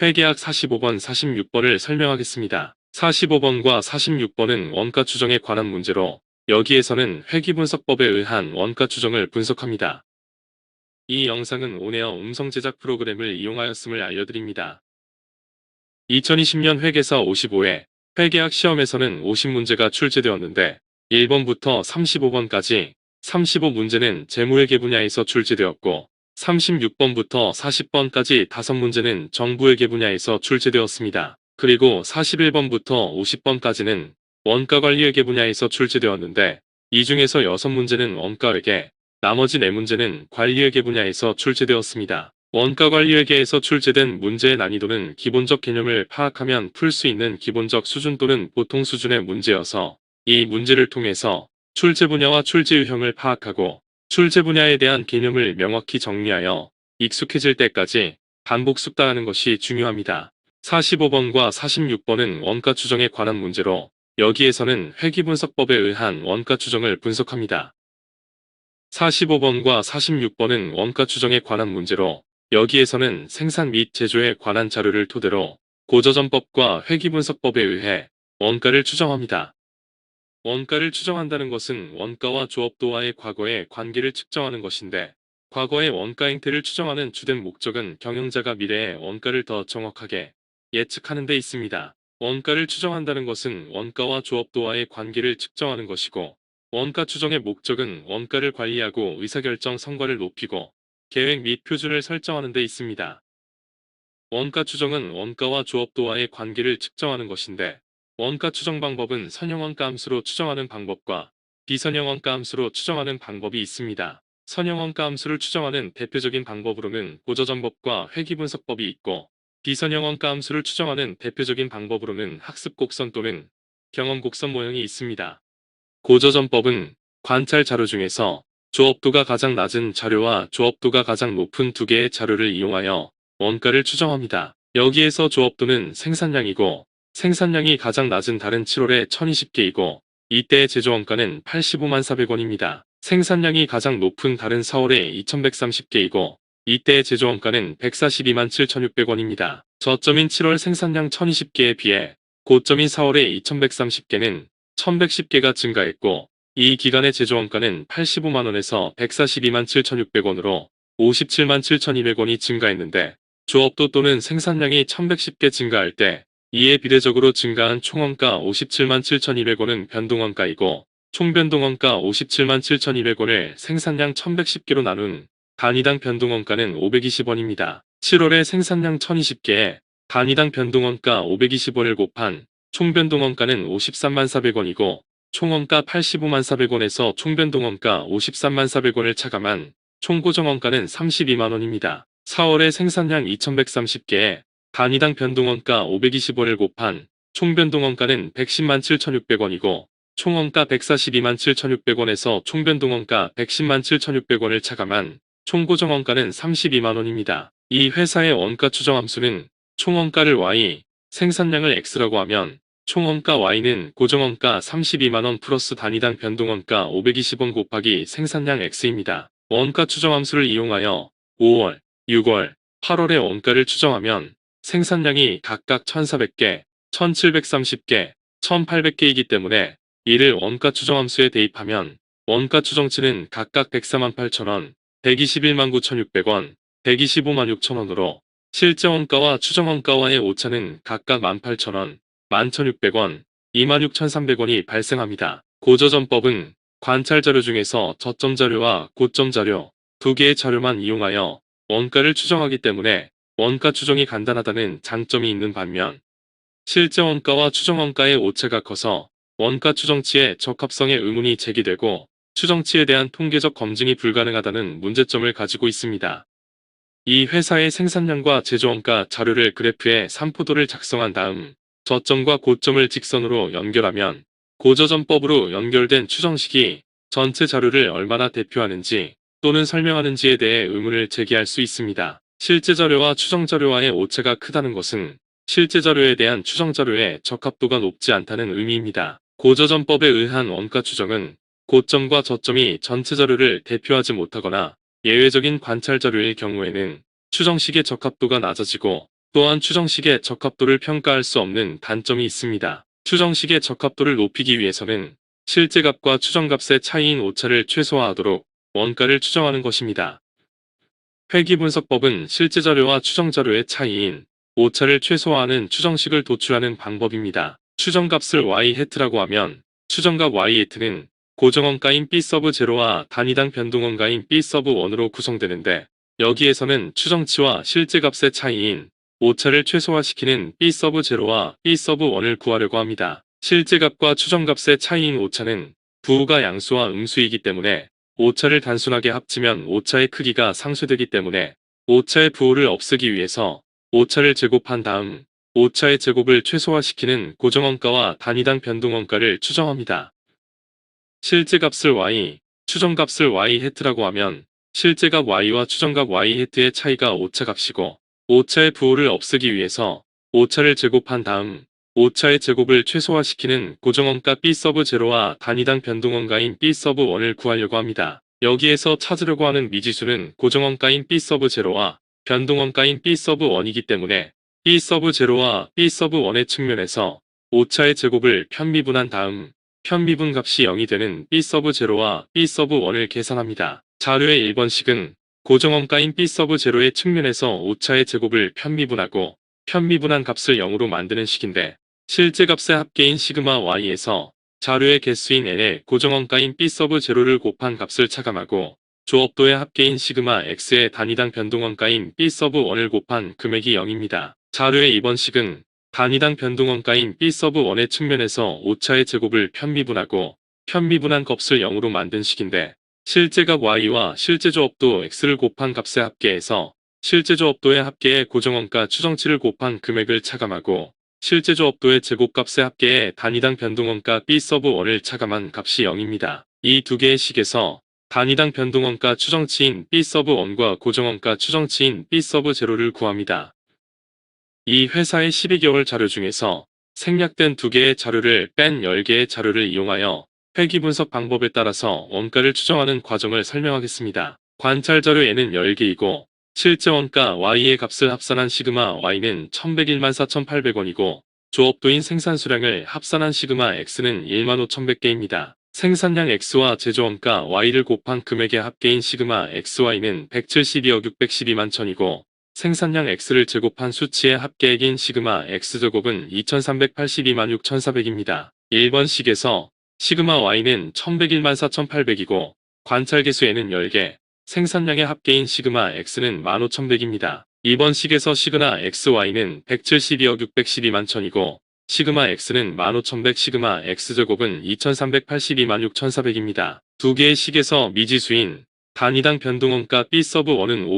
회계학 45번, 46번을 설명하겠습니다. 45번과 46번은 원가 추정에 관한 문제로 여기에서는 회귀분석법에 의한 원가 추정을 분석합니다. 이 영상은 온에어 음성 제작 프로그램을 이용하였음을 알려드립니다. 2020년 회계사 55회 회계학 시험에서는 50문제가 출제되었는데 1번부터 35번까지 35문제는 재무회계 분야에서 출제되었고 36번부터 40번까지 5문제는 정부회계 분야에서 출제되었습니다. 그리고 41번부터 50번까지는 원가관리회계 분야에서 출제되었는데 이 중에서 6문제는 원가회계, 나머지 4문제는 관리회계 분야에서 출제되었습니다. 원가관리회계에서 출제된 문제의 난이도는 기본적 개념을 파악하면 풀 수 있는 기본적 수준 또는 보통 수준의 문제여서 이 문제를 통해서 출제 분야와 출제 유형을 파악하고 출제 분야에 대한 개념을 명확히 정리하여 익숙해질 때까지 반복 숙달하는 것이 중요합니다. 45번과 46번은 원가 추정에 관한 문제로 여기에서는 회귀분석법에 의한 원가 추정을 분석합니다. 45번과 46번은 원가 추정에 관한 문제로 여기에서는 생산 및 제조에 관한 자료를 토대로 고저점법과 회귀분석법에 의해 원가를 추정합니다. 원가를 추정한다는 것은 원가와 조업도와의 과거의 관계를 측정하는 것인데 과거의 원가 행태를 추정하는 주된 목적은 경영자가 미래의 원가를 더 정확하게 예측하는 데 있습니다. 원가를 추정한다는 것은 원가와 조업도와의 관계를 측정하는 것이고 원가 추정의 목적은 원가를 관리하고 의사결정 성과를 높이고 계획 및 표준을 설정하는 데 있습니다. 원가 추정은 원가와 조업도와의 관계를 측정하는 것인데 원가 추정 방법은 선형원가 함수로 추정하는 방법과 비선형원가 함수로 추정하는 방법이 있습니다. 선형원가 함수를 추정하는 대표적인 방법으로는 고저점법과 회귀분석법이 있고 비선형원가 함수를 추정하는 대표적인 방법으로는 학습곡선 또는 경험곡선 모형이 있습니다. 고저점법은 관찰 자료 중에서 조업도가 가장 낮은 자료와 조업도가 가장 높은 두 개의 자료를 이용하여 원가를 추정합니다. 여기에서 조업도는 생산량이고 생산량이 가장 낮은 달은 7월에 1020개이고 이때의 제조원가는 85만 400원입니다. 생산량이 가장 높은 달은 4월에 2130개이고 이때의 제조원가는 142만 7600원입니다. 저점인 7월 생산량 1020개에 비해 고점인 4월에 2130개는 1110개가 증가했고 이 기간의 제조원가는 85만원에서 142만 7600원으로 57만 7200원이 증가했는데 조업도 또는 생산량이 1110개 증가할 때 이에 비례적으로 증가한 총원가 57만 7200원은 변동원가이고 총변동원가 57만 7200원을 생산량 1110개로 나눈 단위당 변동원가는 520원입니다. 7월에 생산량 1020개에 단위당 변동원가 520원을 곱한 총변동원가는 53만 400원이고 총원가 85만 400원에서 총변동원가 53만 400원을 차감한 총고정원가는 32만원입니다. 4월에 생산량 2130개에 단위당 변동원가 520원을 곱한 총변동원가는 110만 7600원이고 총원가 142만 7600원에서 총변동원가 110만 7600원을 차감한 총고정원가는 32만원입니다. 이 회사의 원가 추정함수는 총원가를 Y, 생산량을 X라고 하면 총원가 Y는 고정원가 32만원 플러스 단위당 변동원가 520원 곱하기 생산량 X입니다. 원가 추정함수를 이용하여 5월, 6월, 8월의 원가를 추정하면 생산량이 각각 1400개, 1730개, 1800개이기 때문에 이를 원가 추정함수에 대입하면 원가 추정치는 각각 104만 8천원, 121만 9600원, 125만 6천원으로 실제 원가와 추정 원가와의 오차는 각각 18,000원, 11,600원, 26,300원이 발생합니다. 고저점법은 관찰 자료 중에서 저점 자료와 고점 자료 두 개의 자료만 이용하여 원가를 추정하기 때문에 원가 추정이 간단하다는 장점이 있는 반면 실제 원가와 추정 원가의 오차가 커서 원가 추정치의 적합성에 의문이 제기되고 추정치에 대한 통계적 검증이 불가능하다는 문제점을 가지고 있습니다. 이 회사의 생산량과 제조원가 자료를 그래프에 3포도를 작성한 다음 저점과 고점을 직선으로 연결하면 고저점법으로 연결된 추정식이 전체 자료를 얼마나 대표하는지 또는 설명하는지에 대해 의문을 제기할 수 있습니다. 실제 자료와 추정 자료와의 오차가 크다는 것은 실제 자료에 대한 추정 자료의 적합도가 높지 않다는 의미입니다. 고저점법에 의한 원가 추정은 고점과 저점이 전체 자료를 대표하지 못하거나 예외적인 관찰 자료일 경우에는 추정식의 적합도가 낮아지고 또한 추정식의 적합도를 평가할 수 없는 단점이 있습니다. 추정식의 적합도를 높이기 위해서는 실제값과 추정값의 차이인 오차를 최소화하도록 원가를 추정하는 것입니다. 회귀분석법은 실제자료와 추정자료의 차이인 오차를 최소화하는 추정식을 도출하는 방법입니다. 추정값을 y-라고 하면 추정값 y-는 고정원가인 b 서브 0와 단위당 변동원가인 b 서브 1으로 구성되는데, 여기에서는 추정치와 실제값의 차이인 오차를 최소화시키는 b 서브 0와 b 서브 1을 구하려고 합니다. 실제값과 추정값의 차이인 오차는 부호가 양수와 음수이기 때문에 오차를 단순하게 합치면 오차의 크기가 상쇄되기 때문에 오차의 부호를 없애기 위해서 오차를 제곱한 다음 오차의 제곱을 최소화시키는 고정원가와 단위당 변동원가를 추정합니다. 실제값을 y, 추정값을 y-라고 하면 실제값 y와 추정값 y-의 차이가 오차값이고, 오차의 부호를 없애기 위해서 오차를 제곱한 다음 오차의 제곱을 최소화시키는 고정원가 b 서브 0와 단위당 변동원가인 b 서브 1을 구하려고 합니다. 여기에서 찾으려고 하는 미지수는 고정원가인 b 서브 0와 변동원가인 b 서브 1이기 때문에 b 서브 0와 b 서브 1의 측면에서 오차의 제곱을 편미분한 다음 편미분 값이 0이 되는 b 서브 0와 b 서브 1을 계산합니다. 자료의 1번식은 고정원가인 b 서브 0의 측면에서 오차의 제곱을 편미분하고 편미분한 값을 0으로 만드는 식인데, 실제값의 합계인 시그마 y에서 자료의 개수인 n의 고정원가인 b 서브 0를 곱한 값을 차감하고 조업도의 합계인 시그마 x의 단위당 변동원가인 b 서브 1을 곱한 금액이 0입니다. 자료의 2번식은 단위당 변동원가인 b 서브 1의 측면에서 오차의 제곱을 편미분하고 편미분한 값을 0으로 만든 식인데, 실제값 y와 실제조업도 x를 곱한 값의 합계에서 실제조업도의 합계의 고정원가 추정치를 곱한 금액을 차감하고 실제조업도의 제곱값의 합계에 단위당 변동원가 b 서브 1을 차감한 값이 0입니다. 이 두 개의 식에서 단위당 변동원가 추정치인 b 서브 1과 고정원가 추정치인 b 서브 0를 구합니다. 이 회사의 12개월 자료 중에서 생략된 2개의 자료를 뺀 10개의 자료를 이용하여 회귀분석 방법에 따라서 원가를 추정하는 과정을 설명하겠습니다. 관찰 자료 N은 10개이고 실제 원가 Y의 값을 합산한 시그마 Y는 1114,800원이고 조업도인 생산수량을 합산한 시그마 X는 15,100개입니다. 생산량 X와 제조원가 Y를 곱한 금액의 합계인 시그마 XY는 172억 612만 천이고 생산량 X를 제곱한 수치의 합계액인 시그마 X제곱은 2382만 6400입니다. 1번식에서 시그마 Y는 1114,800이고 관찰개수 N은 10개, 생산량의 합계인 시그마 X는 15,100입니다. 2번식에서 시그마 XY는 172억 612만 천이고 시그마 X는 15,100, 시그마 X제곱은 2382만 6400입니다. 두 개의 식에서 미지수인 단위당 변동원가 B 서브 1은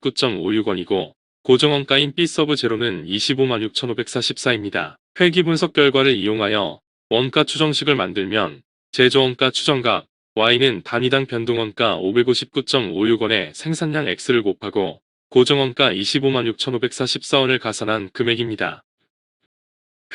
559.56원이고 고정원가인 B 서브 0는 25만 6,544입니다. 회귀분석 결과를 이용하여 원가 추정식을 만들면 제조원가 추정값 Y는 단위당 변동원가 559.56원에 생산량 X를 곱하고 고정원가 25만 6,544원을 가산한 금액입니다.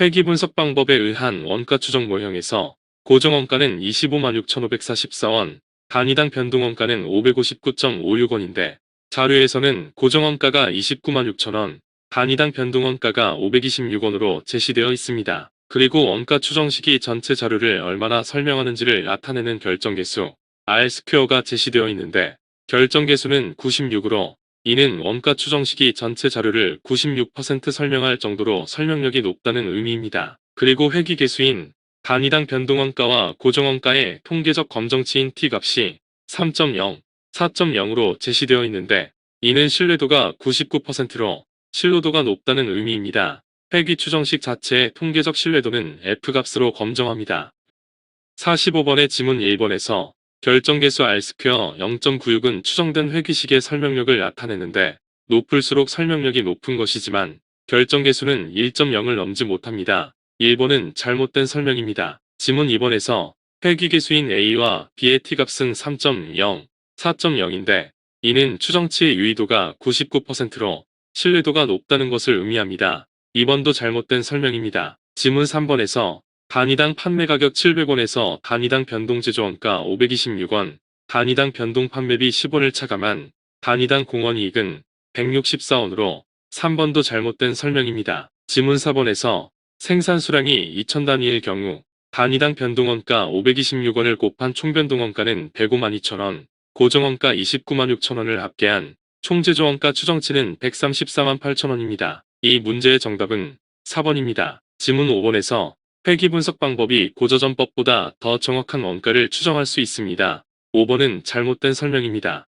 회귀분석 방법에 의한 원가 추정 모형에서 고정원가는 25만 6,544원, 단위당 변동원가는 559.56원인데 자료에서는 고정원가가 29만 6천원, 단위당 변동원가가 526원으로 제시되어 있습니다. 그리고 원가 추정식이 전체 자료를 얼마나 설명하는지를 나타내는 결정계수 R 스퀘어가 제시되어 있는데 결정계수는 96으로 이는 원가 추정식이 전체 자료를 96% 설명할 정도로 설명력이 높다는 의미입니다. 그리고 회귀계수인 단위당 변동원가와 고정원가의 통계적 검정치인 t값이 3.0, 4.0으로 제시되어 있는데 이는 신뢰도가 99%로 신뢰도가 높다는 의미입니다. 회귀 추정식 자체의 통계적 신뢰도는 F값으로 검정합니다. 45번의 지문 1번에서 결정계수 R-스퀘어 0.96은 추정된 회귀식의 설명력을 나타내는데 높을수록 설명력이 높은 것이지만 결정계수는 1.0을 넘지 못합니다. 1번은 잘못된 설명입니다. 지문 2번에서 회귀계수인 A와 B의 t값은 3.0, 4.0인데 이는 추정치의 유의도가 99%로 신뢰도가 높다는 것을 의미합니다. 2번도 잘못된 설명입니다. 지문 3번에서 단위당 판매가격 700원에서 단위당 변동제조원가 526원, 단위당 변동 판매비 10원을 차감한 단위당 공원이익은 164원으로 3번도 잘못된 설명입니다. 지문 4번에서 생산 수량이 2000단위일 경우 단위당 변동원가 526원을 곱한 총변동원가는 105만 2천원, 고정원가 29만 6천원을 합계한 총제조원가 추정치는 134만 8천원입니다. 이 문제의 정답은 4번입니다. 지문 5번에서 회귀분석 방법이 고저점법보다 더 정확한 원가를 추정할 수 있습니다. 5번은 잘못된 설명입니다.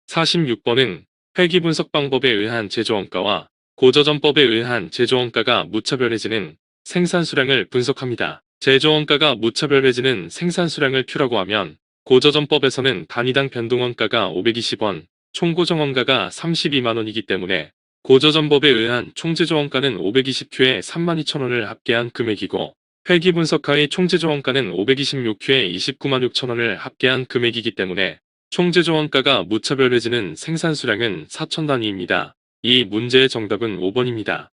46번은 회귀분석 방법에 의한 제조원가와 고저점법에 의한 제조원가가 무차별해지는 생산수량을 분석합니다. 제조원가가 무차별해지는 생산수량을 Q라고 하면 고저점법에서는 단위당 변동원가가 520원, 총고정원가가 32만원이기 때문에 고저점법에 의한 총제조원가는 520Q에 32,000원을 합계한 금액이고 회귀분석하의 총제조원가는 526Q에 29만 6천원을 합계한 금액이기 때문에 총제조원가가 무차별해지는 생산수량은 4,000단위입니다. 이 문제의 정답은 5번입니다.